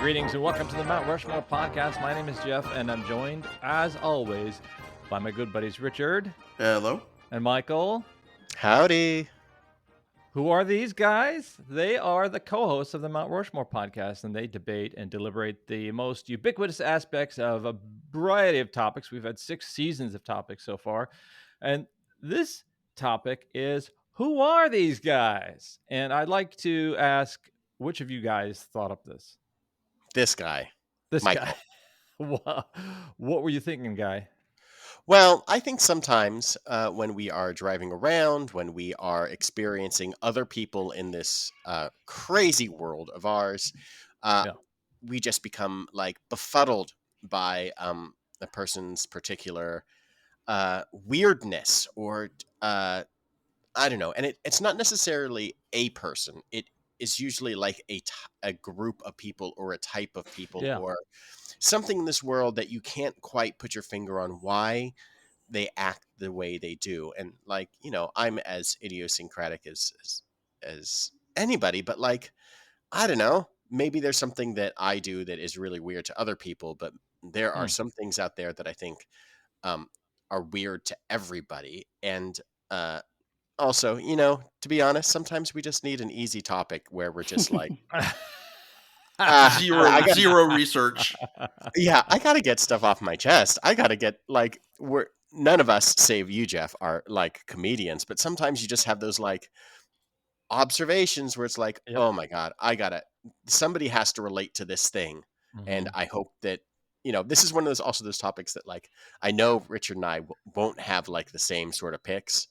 Greetings and welcome to the Mount Rushmore Podcast. My name is Jeff, and I'm joined, as always, by my good buddies Richard. Hello. And Michael. Howdy. Who are these guys? They are the co-hosts of the Mount Rushmore Podcast, and they debate and deliberate the most ubiquitous aspects of a variety of topics. We've had 6 seasons of topics so far, and this topic is, who are these guys? And I'd like to ask, which of you guys thought up this? This guy. This Michael. guy. What were you thinking, guy? Well, I think sometimes when we are driving around, when we are experiencing other people in this crazy world of ours, we just become like befuddled by a person's particular weirdness or I don't know. And it's not necessarily a person. It is usually like a group of people or a type of people or something in this world that you can't quite put your finger on why they act the way they do. And like, you know, I'm as idiosyncratic as anybody, but like, I don't know, maybe there's something that I do that is really weird to other people, but there are some things out there that I think are weird to everybody. And also, you know, to be honest, sometimes we just need an easy topic where we're just like, zero research. Yeah, I got to get stuff off my chest. I got to get like, none of us, save you, Jeff, are like comedians, but sometimes you just have those like observations where it's like, oh my God, somebody has to relate to this thing. Mm-hmm. And I hope that, you know, this is one of those topics that like, I know Richard and I won't have like the same sort of picks.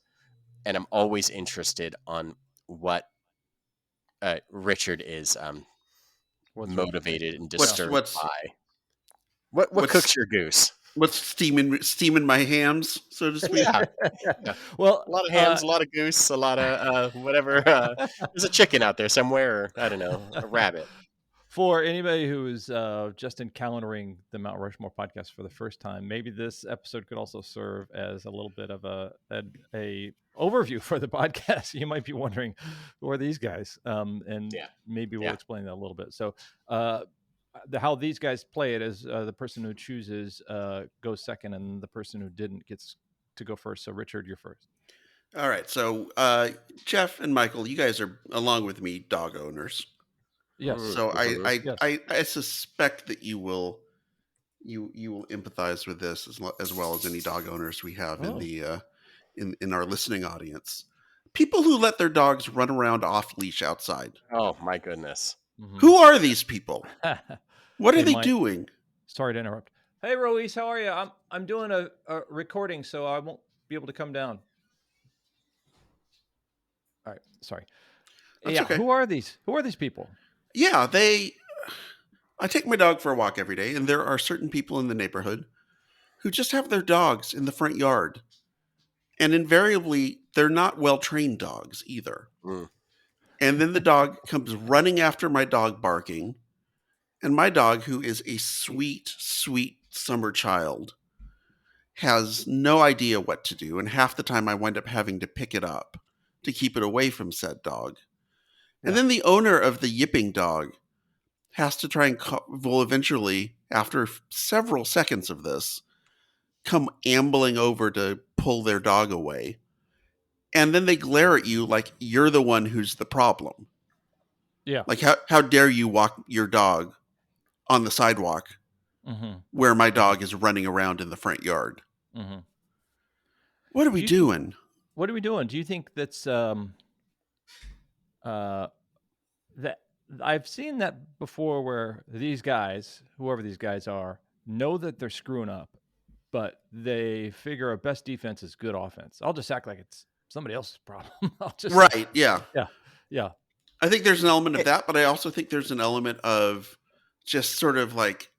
And I'm always interested on what Richard is motivated and disturbed by. What cooks your goose? What's steaming my hams, so to speak? Yeah. Well, a lot of hams, a lot of goose, a lot of whatever. There's a chicken out there somewhere, or I don't know, a rabbit. For anybody who is just encountering the Mount Rushmore podcast for the first time, maybe this episode could also serve as a little bit of a overview for the podcast. You might be wondering, who are these guys? And maybe we'll explain that a little bit. So how these guys play it is the person who chooses goes second, and the person who didn't gets to go first. So Richard, you're first. All right. So Jeff and Michael, you guys are, along with me, dog owners. Yes. So I suspect that you will empathize with this as well as any dog owners we have in the in our listening audience. People who let their dogs run around off leash outside. Oh my goodness. Mm-hmm. Who are these people? What are they doing? Sorry to interrupt. Hey Ruiz, how are you? I'm doing a recording, so I won't be able to come down. All right, sorry. That's okay. Who are these people? Yeah, I take my dog for a walk every day, and there are certain people in the neighborhood who just have their dogs in the front yard. And invariably, they're not well-trained dogs either. Mm. And then the dog comes running after my dog barking. And my dog, who is a sweet, sweet summer child, has no idea what to do. And half the time I wind up having to pick it up to keep it away from said dog. And then the owner of the yipping dog has to try and will eventually, after several seconds of this, come ambling over to pull their dog away. And then they glare at you like you're the one who's the problem. Yeah. Like, how dare you walk your dog on the sidewalk where my dog is running around in the front yard? Mm-hmm. What are we doing? What are we doing? Do you think that's that I've seen that before, where these guys, whoever these guys are, know that they're screwing up, but they figure our best defense is good offense. I'll just act like it's somebody else's problem. Yeah. I think there's an element of that, but I also think there's an element of just sort of like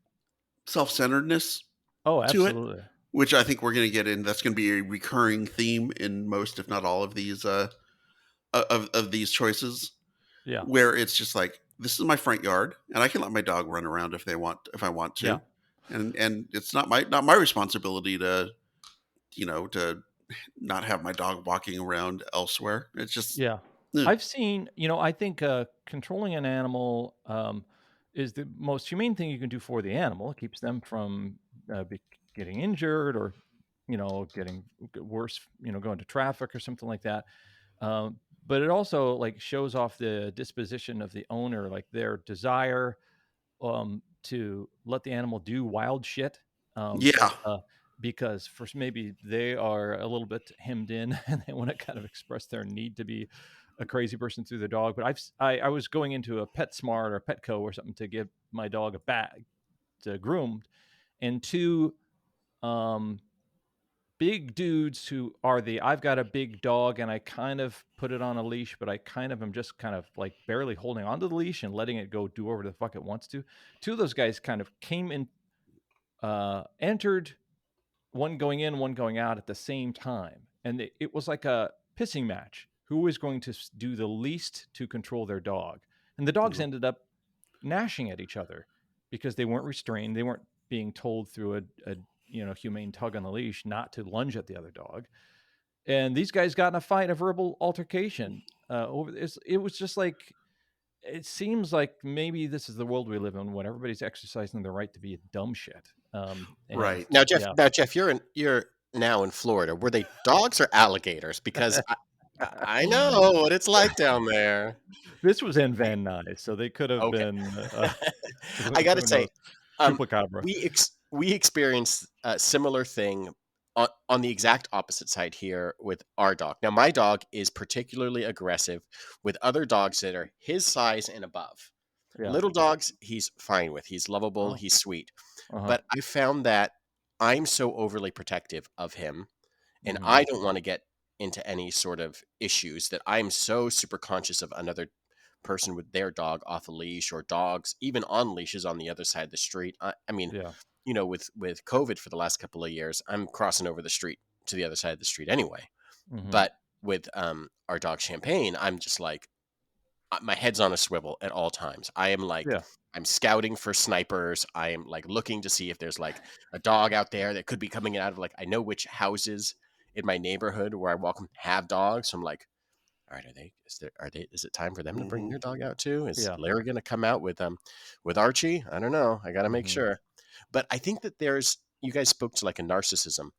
self-centeredness. Oh, absolutely. To it, which I think we're going to get in. That's going to be a recurring theme in most, if not all, of these of these choices. Yeah, where it's just like, this is my front yard, and I can let my dog run around if I want to. Yeah. And it's not my responsibility to not have my dog walking around elsewhere. It's just I've seen, I think controlling an animal is the most humane thing you can do for the animal. It keeps them from getting injured or, getting worse, going to traffic or something like that. But it also like shows off the disposition of the owner, like their desire to let the animal do wild shit. Yeah. Because first maybe they are a little bit hemmed in and they want to kind of express their need to be a crazy person through their dog. But I was going into a PetSmart or Petco or something to give my dog a bag to groomed, and two big dudes who are I've got a big dog and I kind of put it on a leash, but I kind of am just kind of like barely holding onto the leash and letting it go do whatever the fuck it wants to. Two of those guys kind of came in, entered, one going in, one going out at the same time. And it was like a pissing match. Who was going to do the least to control their dog? And the dogs ended up gnashing at each other because they weren't restrained. They weren't being told through a humane tug on the leash not to lunge at the other dog. And these guys got in a fight, a verbal altercation over this. It was just like, it seems like maybe this is the world we live in when everybody's exercising the right to be a dumb shit. Right. Now, Jeff, you're now in Florida. Were they dogs or alligators? Because I know what it's like down there. This was in Van Nuys, so they could have been. I got to say, chupacabra. we experienced a similar thing on the exact opposite side here with our dog. Now, my dog is particularly aggressive with other dogs that are his size and above. Yeah. Little dogs, he's fine with. He's lovable. He's sweet. But I found that I'm so overly protective of him, and I don't want to get into any sort of issues, that I'm so super conscious of another person with their dog off a leash, or dogs even on leashes on the other side of the street. I mean, with COVID for the last couple of years, I'm crossing over the street to the other side of the street anyway. But with our dog Champagne, I'm just like, my head's on a swivel at all times. I am like, I'm scouting for snipers. I am like looking to see if there's like a dog out there that could be coming out of, like, I know which houses in my neighborhood where I walk have dogs. So I'm like, all right, is it time for them to bring their dog out too? Is Larry going to come out with Archie? I don't know. I got to make sure. But I think that you guys spoke to like a narcissism.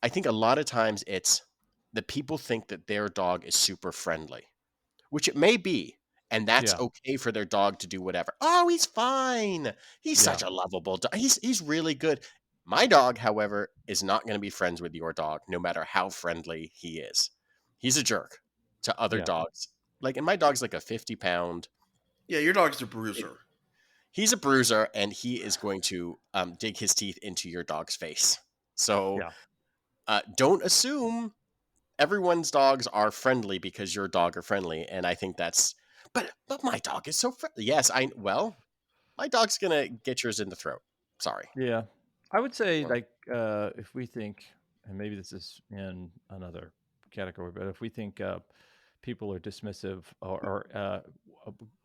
I think a lot of times it's that people think that their dog is super friendly, which it may be. And that's okay for their dog to do whatever. Oh, he's fine. He's such a lovable dog. He's really good. My dog, however, is not going to be friends with your dog, no matter how friendly he is. He's a jerk to other dogs. Like, and my dog's like a 50-pound. Yeah, your dog's a bruiser. He's a bruiser, and he is going to dig his teeth into your dog's face. So don't assume everyone's dogs are friendly because your dog are friendly. And I think that's, but my dog is so friendly. Yes, my dog's going to get yours in the throat. Sorry. Yeah. I would say, like, if we think, and maybe this is in another category, but if we think people are dismissive or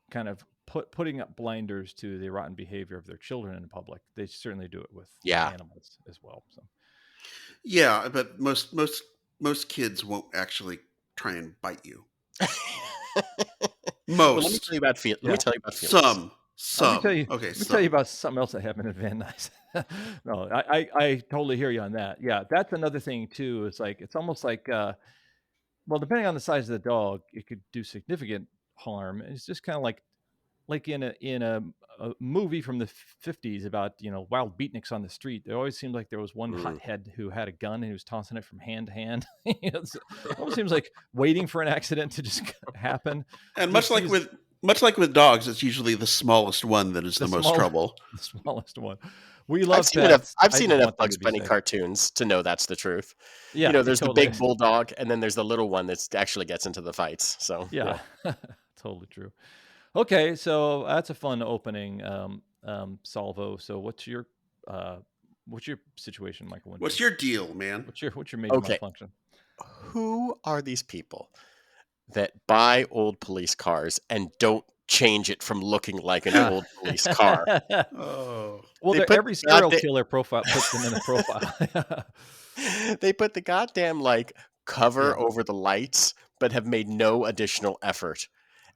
kind of putting up blinders to the rotten behavior of their children in public, they certainly do it with animals as well. So, yeah, but most kids won't actually try and bite you. Most. Well, let me tell you about feelings. Some. Let me tell you about something else that happened in Van Nuys. No, I totally hear you on that. Yeah, that's another thing too. It's like, it's almost like, well, depending on the size of the dog, it could do significant harm. It's just kind of like in a movie from the 50s about, wild beatniks on the street. There always seemed like there was one hothead who had a gun and he was tossing it from hand to hand. It almost seems like waiting for an accident to just happen. And much like with dogs, it's usually the smallest one that is the most trouble. The smallest one. We love I've seen enough Bugs Bunny cartoons to know that's the truth. Yeah, there's the big bulldog, and then there's the little one that actually gets into the fights. So yeah. Totally true. Okay, so that's a fun opening salvo. So what's your situation, Michael? What's your deal, man? What's your major malfunction? Who are these people that buy old police cars and don't change it from looking like an old police car? Oh, well, every serial killer profile puts them in a profile. They put the goddamn cover over the lights, but have made no additional effort.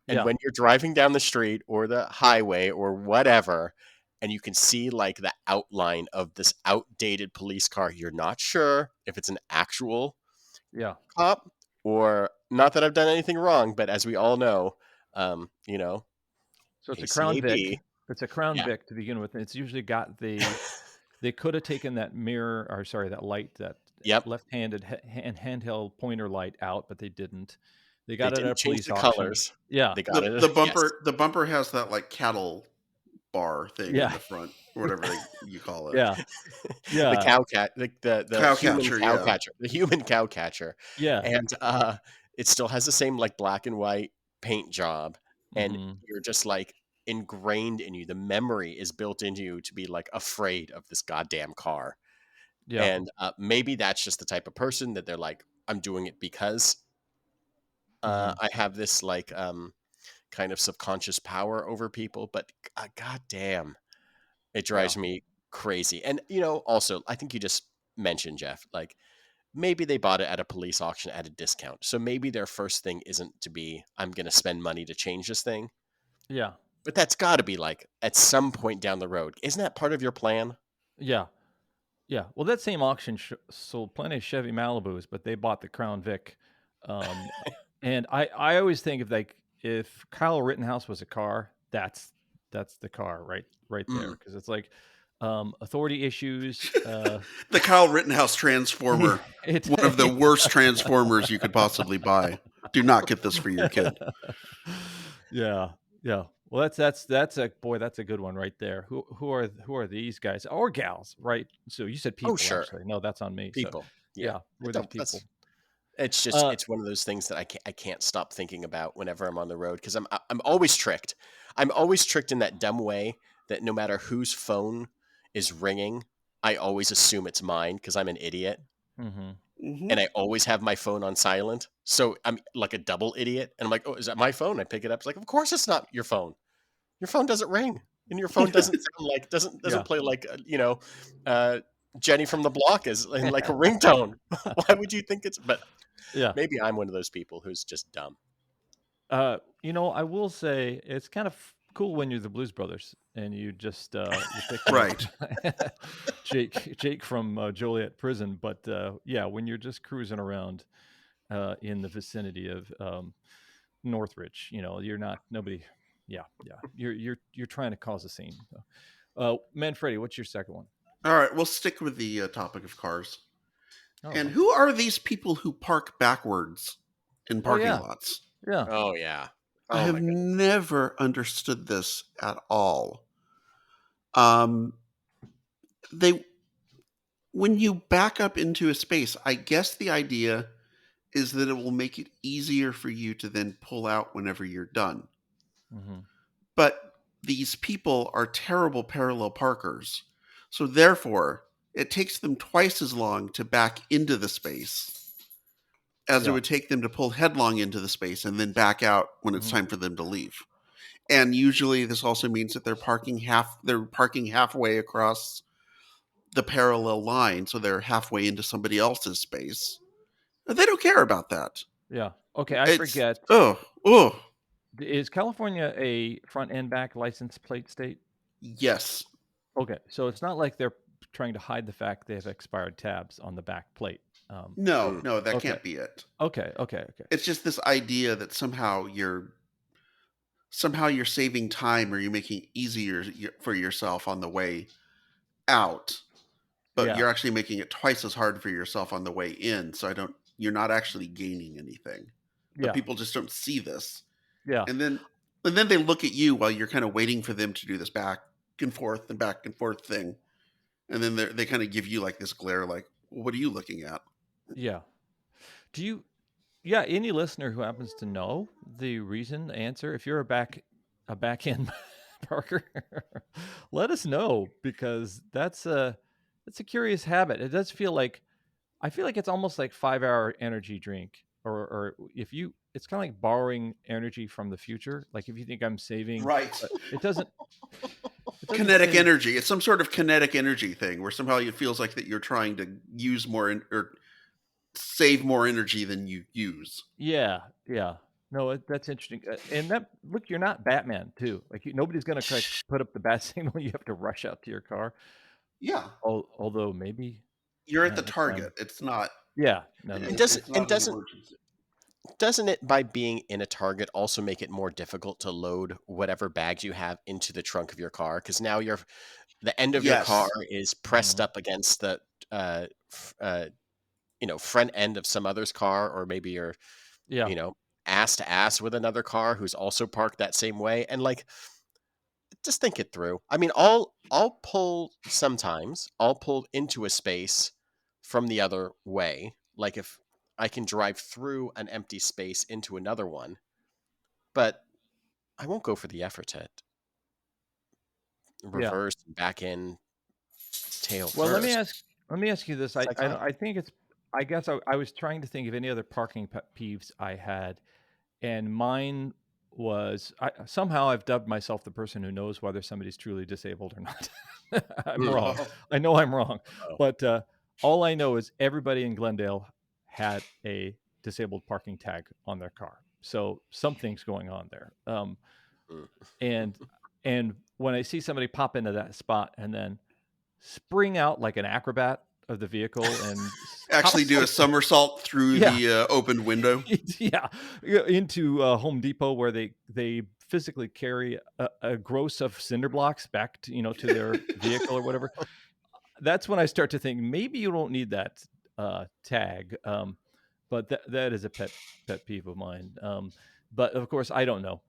And when you're driving down the street or the highway or whatever, and you can see like the outline of this outdated police car, you're not sure if it's an actual cop or not that I've done anything wrong, but as we all know, you know, So it's a Crown ACAB. Vic. It's a Crown Vic to begin with. And it's usually got they could have taken that mirror, or sorry, that light, that left-handed and handheld pointer light out, but they didn't. They got it at a change police the auction. colors. Yeah. They got the bumper. The bumper has that like cattle bar thing in the front, whatever you call it. Yeah. The cow cat, the cow human catcher, cow catcher, the human cow catcher. Yeah. And it still has the same like black and white paint job, and you're just like ingrained in you. The memory is built into you to be like afraid of this goddamn car. Yeah. And maybe that's just the type of person that they're like, I'm doing it because I have this like kind of subconscious power over people, but goddamn, it drives me crazy. And, you know, also, I think you just mentioned, Jeff, like maybe they bought it at a police auction at a discount. So maybe their first thing isn't to be, I'm going to spend money to change this thing. Yeah. But that's got to be like at some point down the road. Isn't that part of your plan? Yeah. Yeah. Well, that same auction sold plenty of Chevy Malibus, but they bought the Crown Vic. And I always think of like, if Kyle Rittenhouse was a car, that's the car right there, because it's like authority issues. The Kyle Rittenhouse Transformer, one of the worst Transformers you could possibly buy. Do not get this for your kid. Yeah. Well, that's a good one right there. Who are these guys or gals, right? So you said people. Oh, sure. Actually. No, that's on me. People. So, yeah. Who are these people? It's just it's one of those things that I can't stop thinking about whenever I'm on the road, because I'm always tricked. I'm always tricked in that dumb way that no matter whose phone is ringing, I always assume it's mine because I'm an idiot. And I always have my phone on silent. So I'm like a double idiot. And I'm like, oh, is that my phone? I pick it up. It's like, of course it's not your phone. Your phone doesn't ring. And your phone doesn't sound like, doesn't play like, Jenny from the Block is in like a ringtone. Why would you think it's, but maybe I'm one of those people who's just dumb. You know, I will say it's kind of cool when you're the Blues Brothers and you just you pick right. Jake from Joliet Prison, but when you're just cruising around in the vicinity of Northridge, you know, you're not nobody. Yeah, you're trying to cause a scene. Manfredi, what's your second one? All right, we'll stick with the topic of cars. And who are these people who park backwards in parking lots? Yeah. Oh, yeah. Oh, I have never understood this at all. When you back up into a space, I guess the idea is that it will make it easier for you to then pull out whenever you're done. But these people are terrible parallel parkers. So therefore, it takes them twice as long to back into the space as it would take them to pull headlong into the space and then back out when it's time for them to leave. And usually this also means that they're parking halfway across the parallel line, so they're halfway into somebody else's space. They don't care about that. Yeah. Okay, I forget. Is California a front and back license plate state? Yes. Okay, so it's not like they're trying to hide the fact they have expired tabs on the back plate. No, that can't be it. Okay. It's just this idea that somehow you're saving time, or you're making it easier for yourself on the way out, but you're actually making it twice as hard for yourself on the way in. So you're not actually gaining anything. But people just don't see this. Yeah. And then they look at you while you're kind of waiting for them to do this back and forth thing. And then they kind of give you like this glare, like, well, what are you looking at? Yeah. Any listener who happens to know the answer, if you're a back end parker, let us know, because that's a curious habit. It does feel like, I feel like it's almost like 5-hour energy drink, or if you, it's kind of like borrowing energy from the future. Like if you think I'm saving, right? It doesn't kinetic energy. It's some sort of kinetic energy thing where somehow it feels like that you're trying to use more or save more energy than you use. Yeah. No, that's interesting. And that look, you're not Batman too. Like nobody's gonna put up the bat signal. You have to rush out to your car. Yeah, Although maybe you're at the next time. Target. It's not. Yeah, no. And It's not an emergency. doesn't it, by being in a Target, also make it more difficult to load whatever bags you have into the trunk of your car? Because now the end of your car Yes. is pressed up against the front end of some other's car, or maybe you're Yeah. ass to ass with another car who's also parked that same way. And like, just think it through. I mean, I'll pull into a space from the other way. Like if I can drive through an empty space into another one, but I won't go for the effort to reverse back in tail Well, first. let me ask you this. I Psychotic. think it's. I guess I was trying to think of any other parking pet peeves I had, and mine was somehow I've dubbed myself the person who knows whether somebody's truly disabled or not. I'm wrong. Oh. I know I'm wrong, Oh. but all I know is everybody in Glendale had a disabled parking tag on their car, so something's going on there. And when I see somebody pop into that spot and then spring out like an acrobat of the vehicle and Actually do a somersault through the opened window. Into Home Depot, where they physically carry a gross of cinder blocks back to to their vehicle or whatever. That's when I start to think maybe you don't need that tag. But that is a pet peeve of mine. But of course, I don't know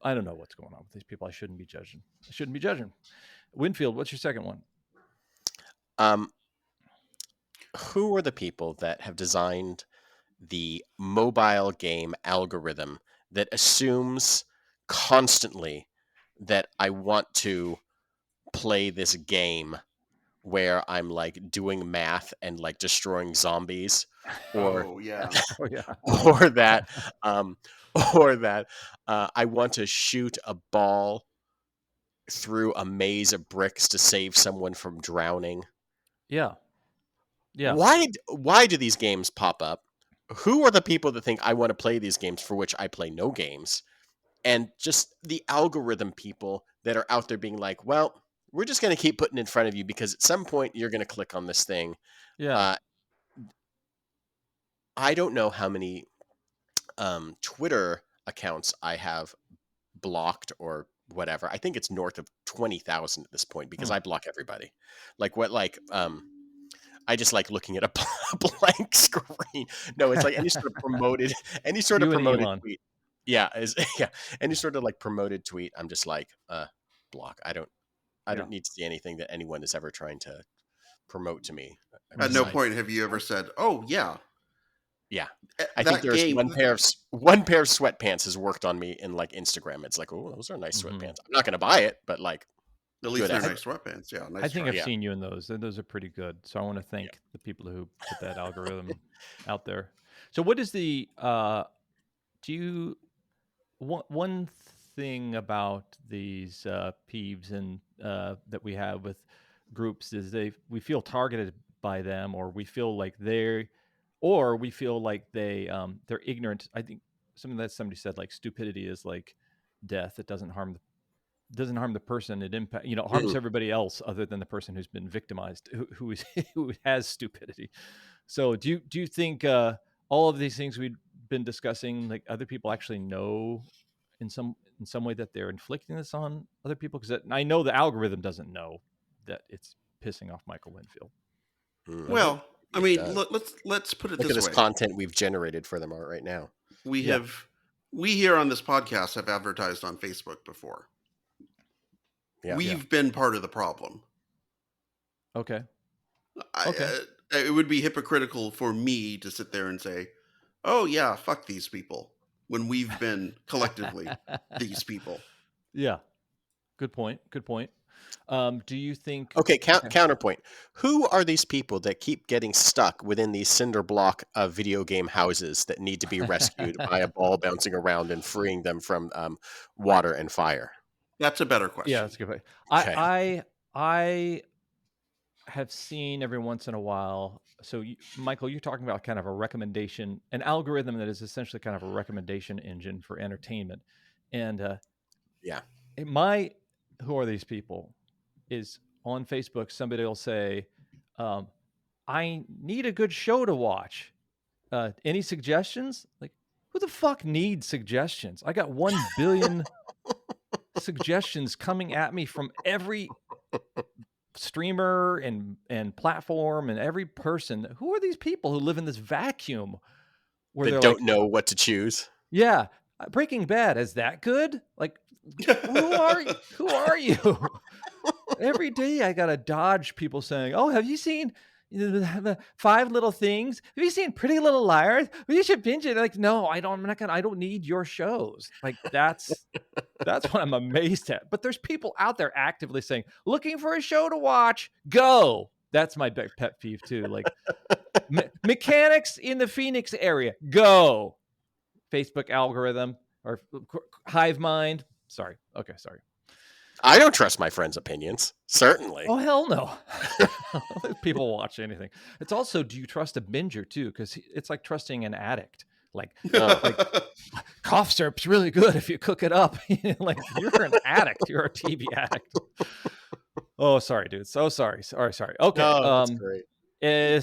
what's going on with these people. I shouldn't be judging. Winfield, what's your second one? Who are the people that have designed the mobile game algorithm that assumes constantly that I want to play this game where I'm like doing math and like destroying zombies, or Oh yeah. or that I want to shoot a ball through a maze of bricks to save someone from drowning. Yeah. Why do these games pop up? Who are the people that think I want to play these games for which I play no games? And just the algorithm people that are out there being like, well, we're just going to keep putting in front of you because at some point you're going to click on this thing. Yeah. I don't know how many Twitter accounts I have blocked or whatever. I think it's north of 20,000 at this point because I block everybody. I just like looking at a blank screen. No, it's like any sort of promoted tweet. Yeah, any sort of like promoted tweet. I'm just like block. I don't need to see anything that anyone is ever trying to promote to me. At no point have you ever said, "Oh yeah." Yeah, I think there's one pair of sweatpants has worked on me in like Instagram. It's like, oh, those are nice sweatpants. I'm not going to buy it, but like, at least they're nice sweatpants. Yeah, nice. I think I've seen you in those. Those are pretty good. So I want to thank the people who put that algorithm out there. So what is the one thing about these peeves and that we have with groups is we feel targeted by them, or we feel like they're ignorant. I think somebody said like stupidity is like death. It doesn't harm the person. It harms everybody else other than the person who's been victimized, who has stupidity. So do you think all of these things we've been discussing, like other people actually know in some way that they're inflicting this on other people? Because I know the algorithm doesn't know that it's pissing off Michael Winfield. Well, I mean, let's put it this way. Look at this content we've generated for them right now. We here on this podcast have advertised on Facebook before. Yeah. We've been part of the problem. Okay. It would be hypocritical for me to sit there and say, "Oh yeah, fuck these people," when we've been collectively these people. Yeah. Good point. Do you think... Okay, counterpoint. Who are these people that keep getting stuck within these cinder block video game houses that need to be rescued by a ball bouncing around and freeing them from water and fire? That's a better question. Yeah, that's a good point. Okay. have seen every once in a while. So, Michael, you're talking about kind of a recommendation, an algorithm that is essentially kind of a recommendation engine for entertainment. And Yeah. who are these people? Is on Facebook, somebody will say, I need a good show to watch. Any suggestions? Like, who the fuck needs suggestions? I got 1 billion suggestions coming at me from every streamer and platform and every person. Who are these people who live in this vacuum where They they're don't like, know what to choose. yeah, Breaking Bad, is that good? Like, who are you? Every day I gotta dodge people saying, "Oh, have you seen the 5 Little Things? Have you seen Pretty Little Liars? Well, you should binge it." Like, no, I don't. I'm not gonna. I don't need your shows. Like, that's what I'm amazed at. But there's people out there actively saying, "Looking for a show to watch? Go." That's my big pet peeve too. Like, mechanics in the Phoenix area? Go. Facebook algorithm or Hive Mind. Sorry. Okay, sorry. I don't trust my friends' opinions. Certainly. Oh, hell no. People watch anything. It's also, do you trust a binger too? Because it's like trusting an addict. Like cough syrup's really good if you cook it up. Like, you're an addict. You're a TV addict. Oh, sorry, dude. So sorry. Sorry. Okay. No, that's great.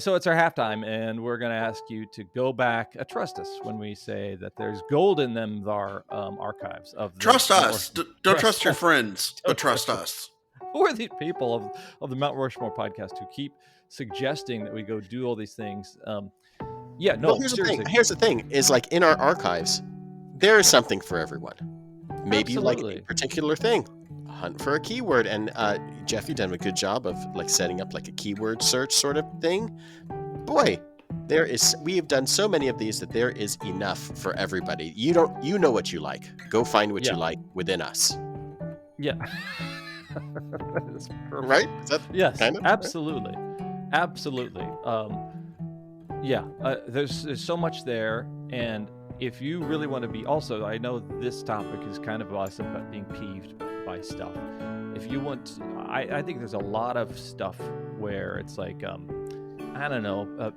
So it's our halftime, and we're going to ask you to go back. Trust us when we say that there's gold in them archives of. Trust us. Don't trust your friends, but trust us. Who are these people of the Mount Rushmore podcast who keep suggesting that we go do all these things? Yeah, no. Well, here's the thing: is like in our archives, there is something for everyone. Maybe you like a particular thing. Hunt for a keyword, and Jeff, you've done a good job of like setting up like a keyword search sort of thing. Boy, we have done so many of these that there is enough for everybody. You know what you like. Go find what you like within us. Yeah. Right? Is that yes, kind of absolutely. Absolutely. There's so much there, and if you really want to be, also, I know this topic is kind of us about being peeved by stuff. If you want, I think there's a lot of stuff where it's like, I don't know,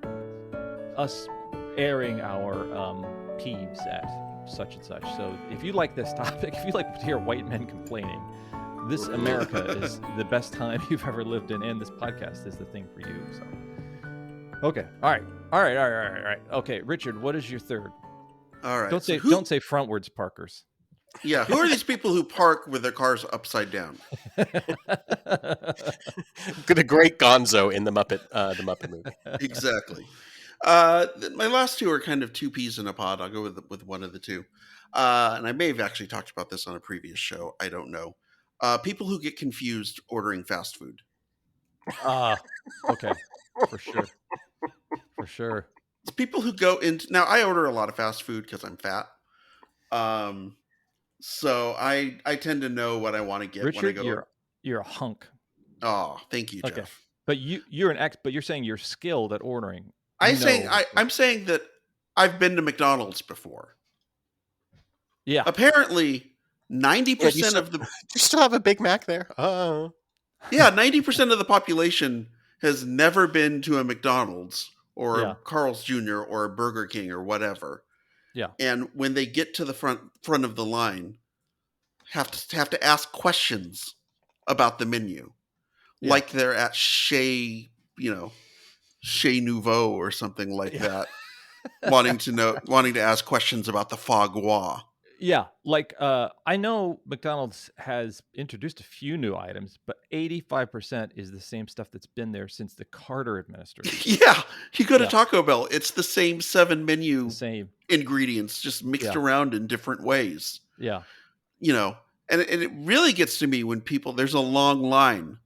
us airing our peeves at such and such. So if you like this topic, if you like to hear white men complaining, this America is the best time you've ever lived in, and this podcast is the thing for you. So, okay, all right. Okay, Richard, what is your third? All right. Don't say frontwards parkers. Yeah, who are these people who park with their cars upside down? The great Gonzo in the Muppet movie. Exactly. My last two are kind of two peas in a pod. I'll go with one of the two. And I may have actually talked about this on a previous show. I don't know. People who get confused ordering fast food. Okay, for sure. It's people who go into, now I order a lot of fast food because I'm fat. So I tend to know what I want to get. Richard, when I go. You're a hunk. Oh, thank you, Jeff. Okay. But you're an but you're saying you're skilled at ordering. I'm saying that I've been to McDonald's before. Yeah. Apparently, 90% of the you still have a Big Mac there. Oh. Yeah, 90% of the population has never been to a McDonald's or a Carl's Jr. or a Burger King or whatever. Yeah. And when they get to the front of the line, have to ask questions about the menu. Yeah. Like they're at Chez Nouveau or something like that. wanting to ask questions about the foie gras. Yeah, like I know McDonald's has introduced a few new items, but 85% is the same stuff that's been there since the Carter administration. Yeah, you go to Taco Bell, it's the same 7 menu ingredients, just mixed around in different ways. Yeah. And it really gets to me when there's a long line,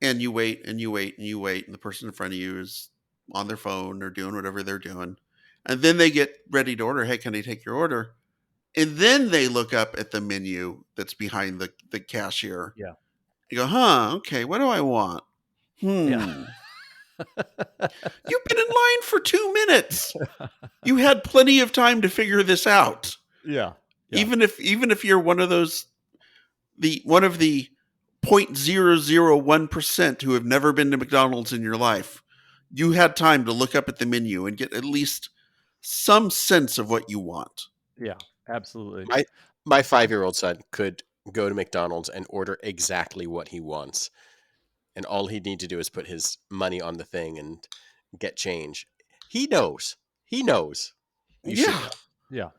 and you wait, and you wait, and you wait, and the person in front of you is on their phone or doing whatever they're doing. And then they get ready to order. Hey, can I take your order? And then they look up at the menu that's behind the cashier. Yeah. You go, okay, what do I want? Yeah. You've been in line for 2 minutes. You had plenty of time to figure this out. Yeah. Even if you're one of the 0.001% who have never been to McDonald's in your life, you had time to look up at the menu and get at least some sense of what you want. Yeah, absolutely. My 5-year-old son could go to McDonald's and order exactly what he wants. And all he'd need to do is put his money on the thing and get change. He knows. He knows. You should Yeah. know.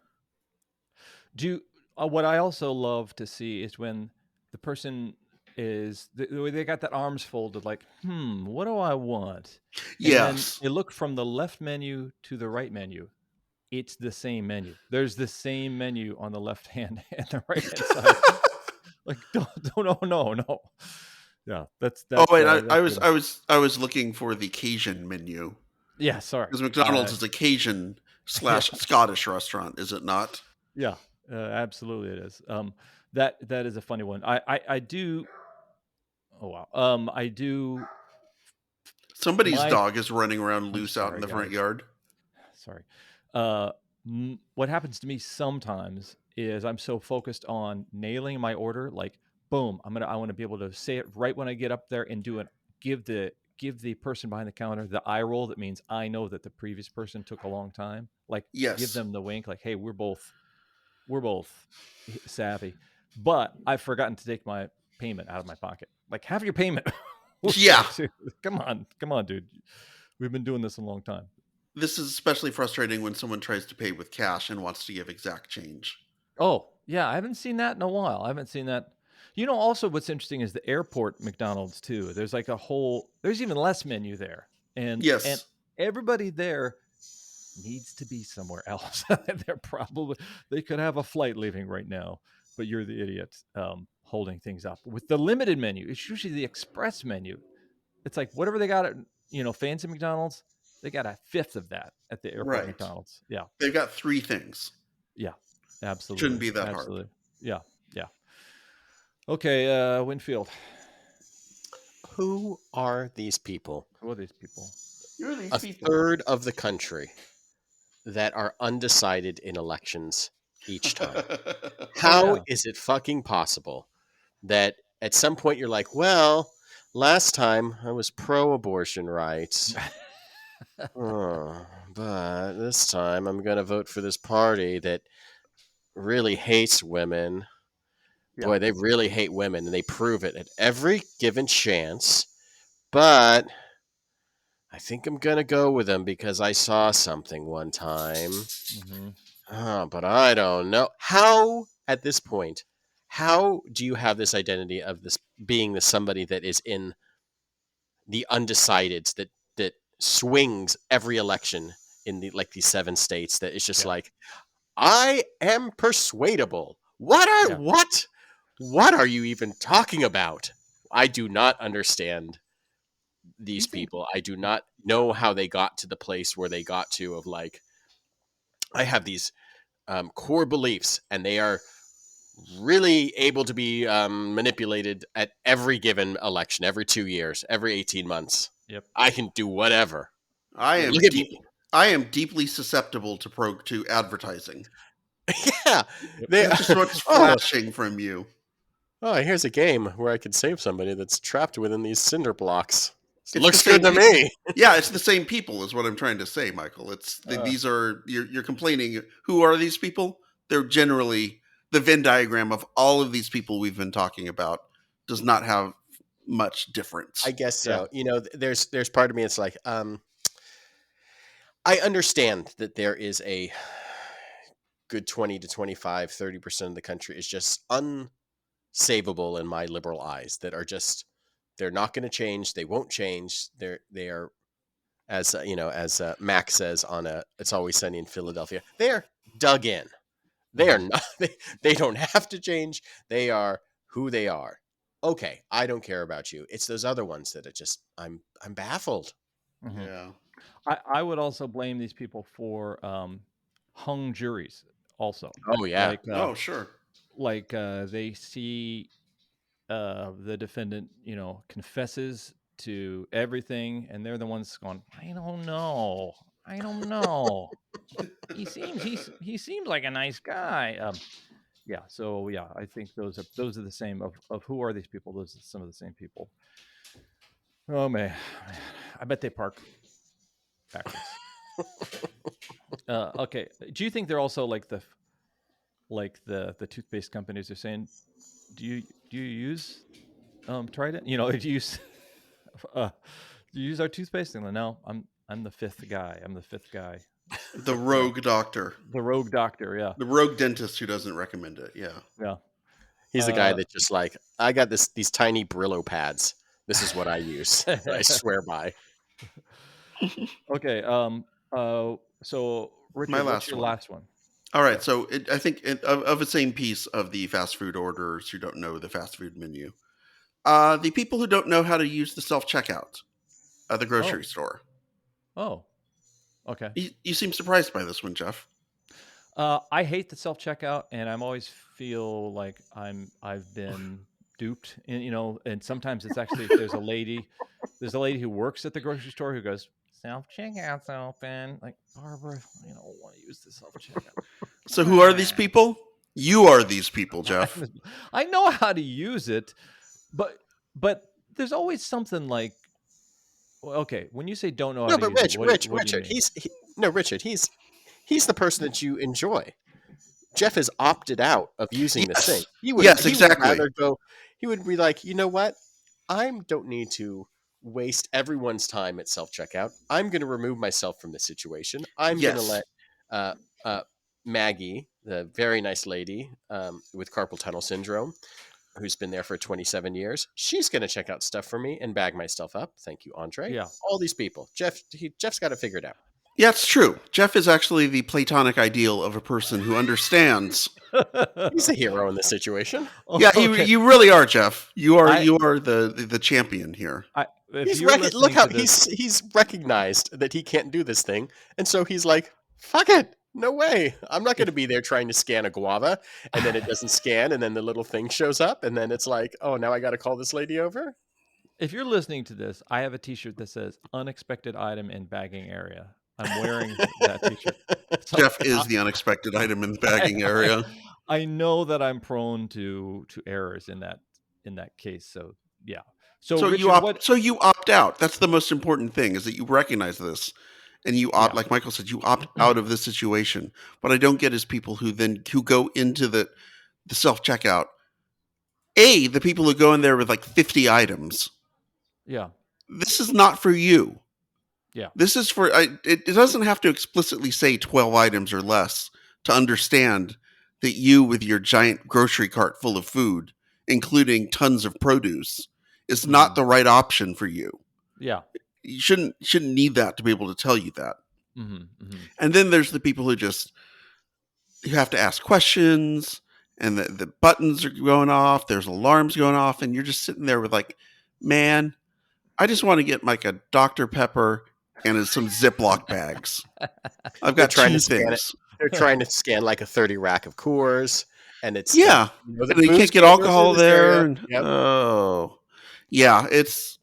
Yeah. What I also love to see is when the person is the way they got that arms folded, like, what do I want? And then Yes. they look from the left menu to the right menu. It's the same menu. There's the same menu on the left hand and the right hand side. Like, no. Yeah, that's Oh wait, good. I was looking for the Cajun menu. Yeah, sorry. Because McDonald's is a Cajun / Scottish restaurant, is it not? Yeah, absolutely it is. That is a funny one. I do. Oh wow. I do. Somebody's My dog is running around I'm loose out in sorry, the front guys. yard. Sorry. What happens to me sometimes is I'm so focused on nailing my order, like boom, I want to be able to say it right when I get up there and do it. Give the person behind the counter the eye roll. That means I know that the previous person took a long time. Like give Yes. them the wink, like, hey, we're both savvy. But I've forgotten to take my payment out of my pocket. Like, have your payment. Yeah. Come on, dude. We've been doing this a long time. This is especially frustrating when someone tries to pay with cash and wants to give exact change. Oh, yeah, I haven't seen that in a while. I haven't seen that. Also what's interesting is the airport McDonald's too. There's like there's even less menu there. And Yes. everybody there needs to be somewhere else. They could have a flight leaving right now, but you're the idiot holding things up. With the limited menu, it's usually the express menu. It's like whatever they got at fancy McDonald's, they got a fifth of that at the airport Right. McDonald's. Yeah. They've got 3 things. Yeah. Absolutely. Shouldn't be that Absolutely. hard. Yeah. Yeah. Okay, Winfield. Who are these people? Who are these people? Who are these A people? third of the country that are undecided in elections each time. How is it fucking possible that at some point you're like, well, last time I was pro-abortion rights, but this time I'm going to vote for this party that really hates women. Yeah. Boy, they really hate women, and they prove it at every given chance. But I think I'm going to go with them because I saw something one time. But I don't know. How, at this point, how do you have this identity of this being somebody that is in the undecideds that swings every election in these 7 states that is just like, I am persuadable. What are you even talking about? I do not understand these people. I do not know how they got to the place where they got to of like, I have these core beliefs and they are really able to be manipulated at every given election, every 2 years, every 18 months. Yep. I can do whatever. I am deeply susceptible to advertising. Yeah. That's just what's flashing from you. Oh, here's a game where I could save somebody that's trapped within these cinder blocks. It's Looks good to me. Yeah, it's the same people is what I'm trying to say, Michael. These are you're complaining. Who are these people? They're generally the Venn diagram of all of these people we've been talking about does not have much difference. I guess so. There's part of me it's like I understand that there is a good 20 to 25, 30% of the country is just unsavable in my liberal eyes that are just they're not going to change. They won't change. They are, as Mac says on It's Always Sunny in Philadelphia. They're dug in. They are not. They don't have to change. They are who they are. Okay, I don't care about you. It's those other ones that are just I'm baffled. Mm-hmm. Yeah, I would also blame these people for hung juries. Also. Oh yeah. Sure. Like they see the defendant, confesses to everything, and they're the ones going, I don't know. He seems like a nice guy. Yeah. So yeah, I think those are the same. Of who are these people? Those are some of the same people. Oh man, I bet they park backwards. Okay. Do you think they're also like the toothpaste companies are saying, do you use Trident? Do you use do you use our toothpaste? And no, I'm the fifth guy. I'm the fifth guy. The rogue doctor. The rogue doctor. Yeah. The rogue dentist who doesn't recommend it. Yeah. Yeah. He's the guy that just like, I got these tiny Brillo pads. This is what I use. That I swear by. Okay. So Richard, My what's your one. last one? All right. So I think of the same piece of the fast food orders who don't know the fast food menu. The people who don't know how to use the self-checkout at the grocery store. Oh, okay. You seem surprised by this one, Jeff. I hate the self-checkout, and I'm always feel like I've been duped. And sometimes it's actually there's a lady who works at the grocery store who goes, self-checkout's open. Like, Barbara, I don't want to use the self-checkout. So who are these people? You are these people, Jeff. I know how to use it, but there's always something like, okay, when you say don't know how to use it, what do you mean? Richard, he's the person that you enjoy. Jeff has opted out of using this thing. Exactly. He would be like, you know what? I don't need to waste everyone's time at self-checkout. I'm going to remove myself from this situation. I'm going to let Maggie, the very nice lady with carpal tunnel syndrome, who's been there for 27 years, she's going to check out stuff for me and bag my stuff up. Thank you, Andre. Yeah. All these people. Jeff's got it figured out. Yeah, it's true. Jeff is actually the platonic ideal of a person who understands. He's a hero in this situation. Yeah, you really are, Jeff. You are the champion here. Look how he's recognized that he can't do this thing, and so he's like, "Fuck it, no way! I'm not going to be there trying to scan a guava, and then it doesn't scan, and then the little thing shows up, and then it's like, oh, now I got to call this lady over." If you're listening to this, I have a T-shirt that says "Unexpected item in bagging area." I'm wearing that T-shirt. So Jeff is the unexpected item in the bagging area. I know that I'm prone to errors in that case. So yeah. So Richard, you opt out. That's the most important thing, is that you recognize this, and you opt. Like Michael said, you opt out of this situation. What I don't get is people who go into the self checkout. The people who go in there with like 50 items. Yeah. This is not for you. Yeah. This is for, it doesn't have to explicitly say 12 items or less to understand that you, with your giant grocery cart full of food, including tons of produce, is not the right option for you. Yeah. You shouldn't need that to be able to tell you that. Mm-hmm, mm-hmm. And then there's the people who have to ask questions, and the buttons are going off, there's alarms going off, and you're just sitting there with like, man, I just want to get like a Dr. Pepper and some Ziploc bags. I've got two things. They're trying to scan like a 30 rack of Coors, and it's and they can't get alcohol there. And, oh, yeah. It's,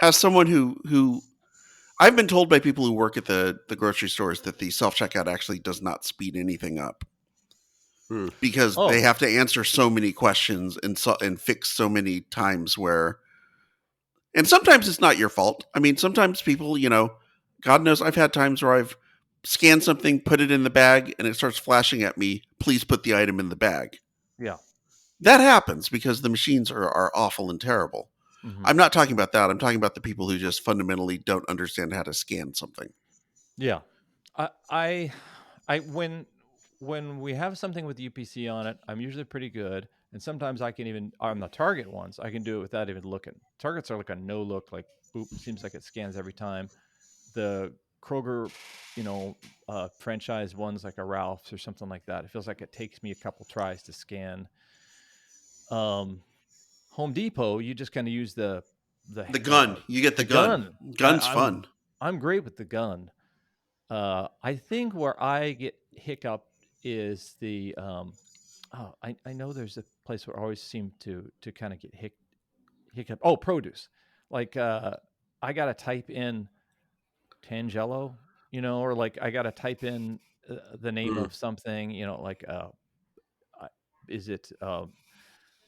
as someone who I've been told by people who work at the grocery stores that the self checkout actually does not speed anything up, because they have to answer so many questions and fix so many times where. And sometimes it's not your fault. I mean, sometimes people, God knows I've had times where I've scanned something, put it in the bag, and it starts flashing at me, please put the item in the bag. Yeah. That happens because the machines are awful and terrible. Mm-hmm. I'm not talking about that. I'm talking about the people who just fundamentally don't understand how to scan something. Yeah. I when we have something with UPC on it, I'm usually pretty good. And sometimes I can even, on the Target ones, I can do it without even looking. Targets are like a no look, like, boop, seems like it scans every time. The Kroger, franchise ones like a Ralph's or something like that, it feels like it takes me a couple tries to scan. Home Depot, you just kind of use the gun. You get the gun. Gun's fun. I'm great with the gun. I think where I get hiccup is the I know there's a place where I always seem to kind of get hiccup. Oh, produce. Like I gotta type in Tangelo, or like I gotta type in the name of something, like Is it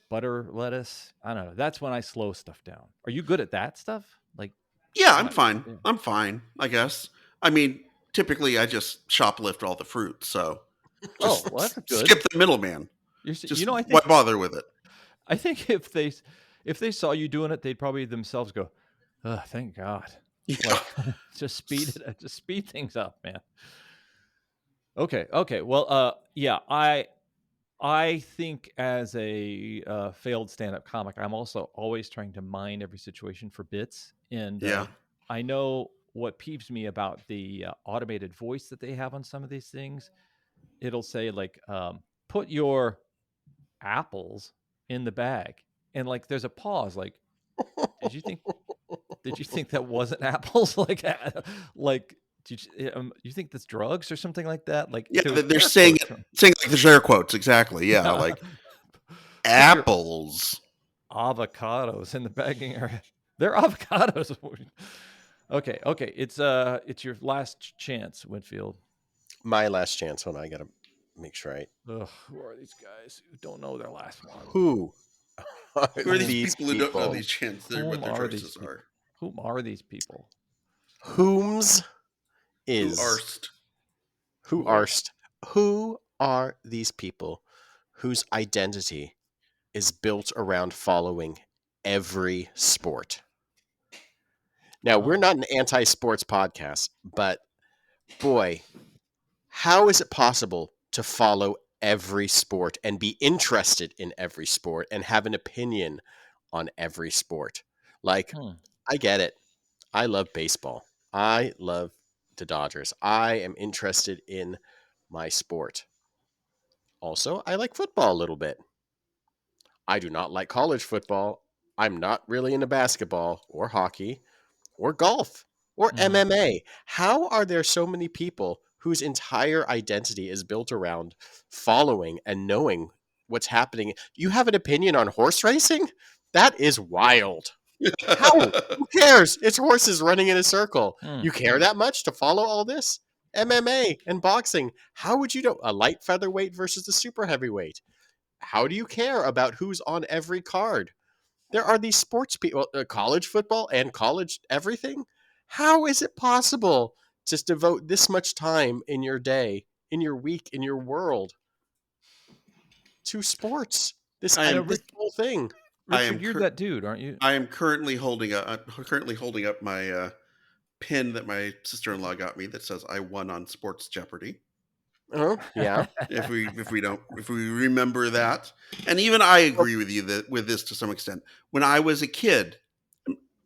butter lettuce? I don't know. That's when I slow stuff down. Are you good at that stuff? Like, Yeah, I'm not, fine. yeah. I'm fine, I guess. I mean, typically I just shoplift all the fruit, so Oh, just well, that's good. skip the middleman. You Just know, why bother with it? I think if they saw you doing it, they'd probably themselves go, "Oh, thank God." Yeah. Like, just speed things up, man. Okay. Well, yeah, I think as a failed stand-up comic, I'm also always trying to mine every situation for bits, and Yeah. I know what peeves me about the automated voice that they have on some of these things. It'll say like, "Put your apples in the bag," and like, there's a pause. Like, did you think that wasn't apples? Like, you think that's drugs or something like that? Like, Yeah, there's they're air saying quotes. it saying like there's air quotes, exactly. Yeah, like Put your apples. avocados in the bagging area. They're avocados. Okay. It's your last chance, Winfield. My last chance when I got to make sure I. Ugh, who are these guys who don't know their last one? Who are Who are these these people who don't know people? these chances, Whom what their are these choices people? are? Whom are these people? Whom's Who is arst? who Who are? arst? Who are these people whose identity is built around following every sport? Now, we're Oh. not an anti-sports podcast, but boy, how is it possible to follow every sport and be interested in every sport and have an opinion on every sport? Like, Hmm. I get it. I love baseball. I love the Dodgers. I am interested in my sport. Also, I like football a little bit. I do not like college football. I'm not really into basketball or hockey or golf or Mhm. MMA. How are there so many people whose entire identity is built around following and knowing what's happening? You have an opinion on horse racing? That is wild. How? Who cares? It's horses running in a circle. Hmm. You care that much to follow all this? MMA and boxing. How would you know a light featherweight versus the super heavyweight? How do you care about who's on every card? There are these sports people, college football and college everything. How is it possible to devote this much time in your day, in your week, in your world to sports? I am This whole thing. I am Richard, you're that dude, aren't you? I am currently holding up my pin that my sister-in-law got me that says I won on Sports Jeopardy. Yeah. If we remember that, and even I agree with you that with this to some extent. When I was a kid,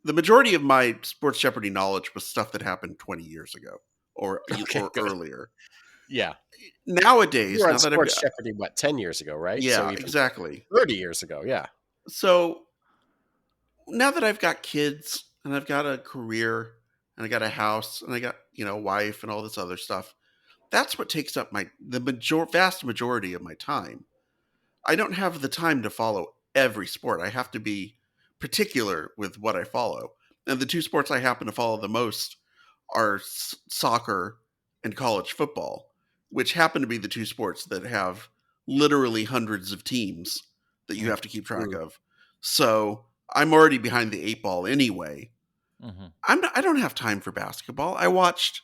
the majority of my Sports Jeopardy knowledge was stuff that happened 20 years ago or Okay, good. earlier. Yeah. You Nowadays, were on now that I've Sports got, Jeopardy, what, 10 years ago, right? So yeah, even exactly. 30 years ago. Yeah. So now that I've got kids and I've got a career and I got a house and I got, a wife and all this other stuff, that's what takes up vast majority of my time. I don't have the time to follow every sport. I have to be particular with what I follow. And the two sports I happen to follow the most are soccer and college football, which happen to be the two sports that have literally hundreds of teams that you have to keep track of. So I'm already behind the eight ball anyway. Mm-hmm. I don't have time for basketball. I watched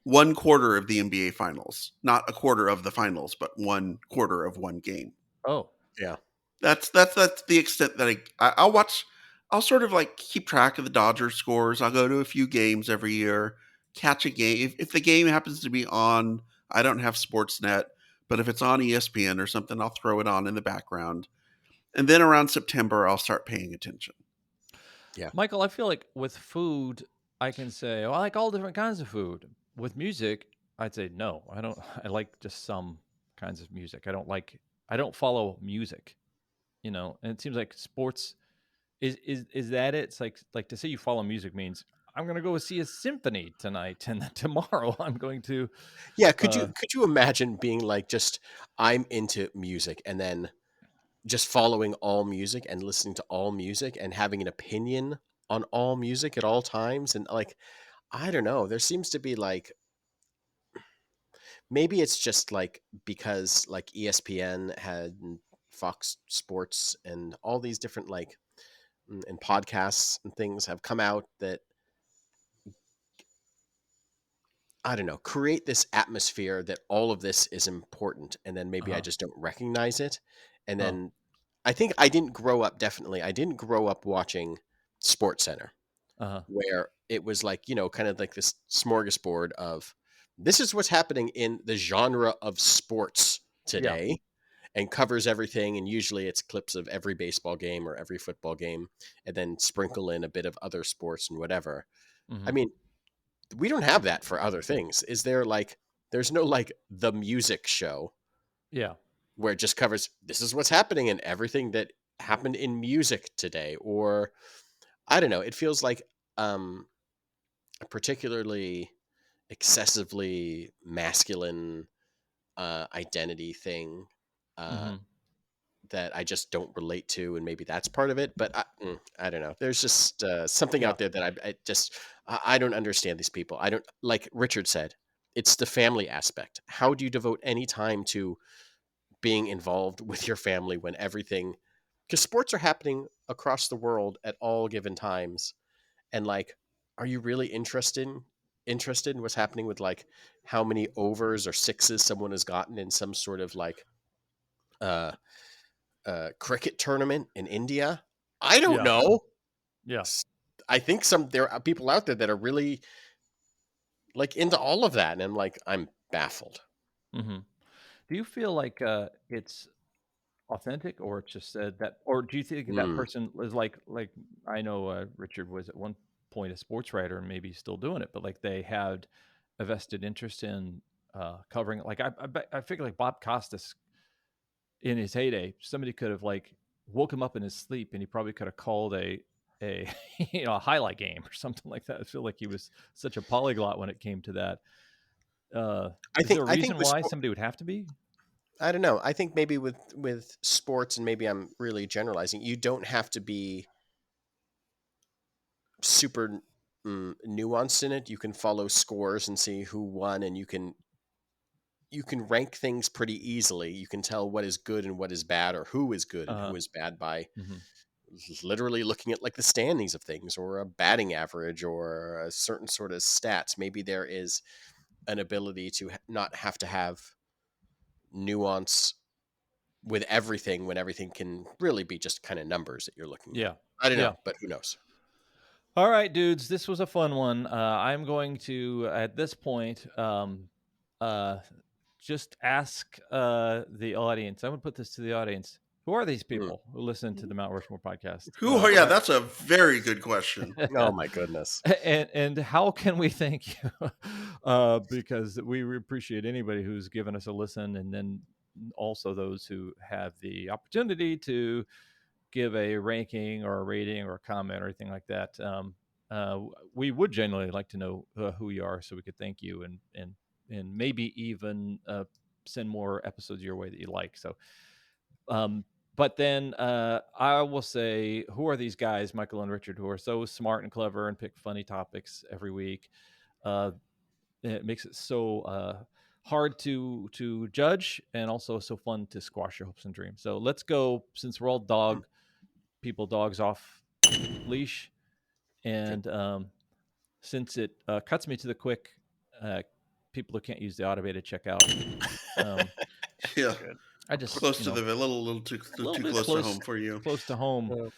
one quarter of the NBA finals, not a quarter of the finals, but one quarter of one game. Oh, yeah. That's the extent that I'll watch. I'll sort of like keep track of the Dodgers scores. I'll go to a few games every year, catch a game. If the game happens to be on, I don't have Sportsnet, but if it's on ESPN or something, I'll throw it on in the background. And then around September, I'll start paying attention. Yeah. Michael, I feel like with food, I can say, I like all different kinds of food. With music, I'd say no. I don't. I like just some kinds of music. I don't follow music. And it seems like sports is that it? It's like to say you follow music means I'm going to go see a symphony tonight, and then tomorrow I'm going to. Yeah. Could you imagine being like, just, I'm into music and then just following all music and listening to all music and having an opinion on all music at all times? And like, I don't know, there seems to be like, maybe it's just like because like ESPN had Fox Sports and all these different and podcasts and things have come out that, I don't know, create this atmosphere that all of this is important. And then maybe I just don't recognize it. And then I think I didn't grow up watching Sports Center, where it was like, kind of like this smorgasbord of this is what's happening in the genre of sports today, and covers everything. And usually it's clips of every baseball game or every football game, and then sprinkle in a bit of other sports and whatever. I mean, we don't have that for other things. Is there there's no the music show? Yeah. Where it just covers this is what's happening and everything that happened in music today. Or I don't know. It feels like a particularly excessively masculine identity thing that I just don't relate to, and maybe that's part of it. But I don't know. There's just something out there that I don't understand these people. I don't, like Richard said, it's the family aspect. How do you devote any time to being involved with your family when everything, because sports are happening across the world at all given times, and are you really interested in what's happening with how many overs or sixes someone has gotten in some sort of cricket tournament in India? I don't know. Yeah. I think there are people out there that are really into all of that, and I'm baffled. Do you feel like it's authentic, or it's just said that, or do you think that person is like I know Richard was at one point a sports writer and maybe still doing it, but they had a vested interest in covering it. I figure Bob Costas in his heyday, somebody could have woke him up in his sleep and he probably could have called a a highlight game or something like that. I feel like he was such a polyglot when it came to that. Is there a reason why somebody would have to be? I don't know. I think maybe with sports, and maybe I'm really generalizing, you don't have to be super nuanced in it. You can follow scores and see who won, and you can rank things pretty easily. You can tell what is good and what is bad, or who is good and who is bad by literally looking at the standings of things, or a batting average, or a certain sort of stats. Maybe there is an ability to not have to have nuance with everything, when everything can really be just kind of numbers that you're looking at. I don't know, but who knows? All right, dudes, this was a fun one. I'm going to, at this point, just ask the audience. I'm going to put this to the audience. Who are these people who listen to the Mount Rushmore podcast? Yeah, that's a very good question. Oh my goodness. And how can we thank you? Because we appreciate anybody who's given us a listen, and then also those who have the opportunity to give a ranking or a rating or a comment or anything like that. We would generally like to know who you are, so we could thank you and maybe even send more episodes your way that you like. So, but then I will say, who are these guys, Michael and Richard, who are so smart and clever and pick funny topics every week? It makes it so hard to judge, and also so fun to squash your hopes and dreams. So let's go, since we're all dogs off leash, and since it cuts me to the quick, people who can't use the automated checkout. Yeah. I just close to the a little too close to home for you. Close to home.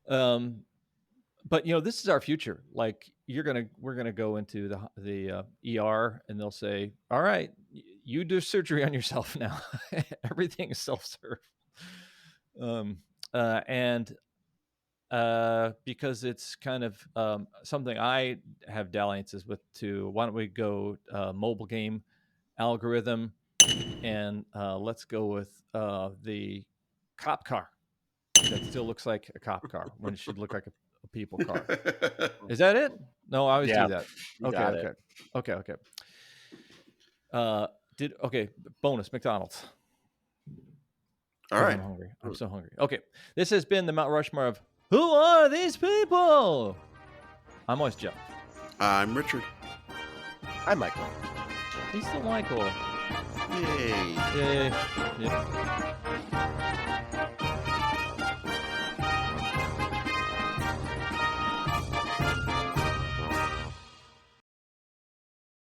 But this is our future. We're gonna go into the ER, and they'll say, "All right, you do surgery on yourself now." Everything is self-serve. And because it's kind of something I have dalliances with too. Why don't we go mobile game algorithm, and let's go with the cop car that still looks like a cop car when it should look like a people car. Is that it? No, I always do that. Okay. Bonus McDonald's. All right. I'm hungry. I'm so hungry. Okay. This has been the Mount Rushmore of Who Are These People? I'm always Jeff. I'm Richard. I'm Michael. He's still Michael. Yay. Yay. Yeah.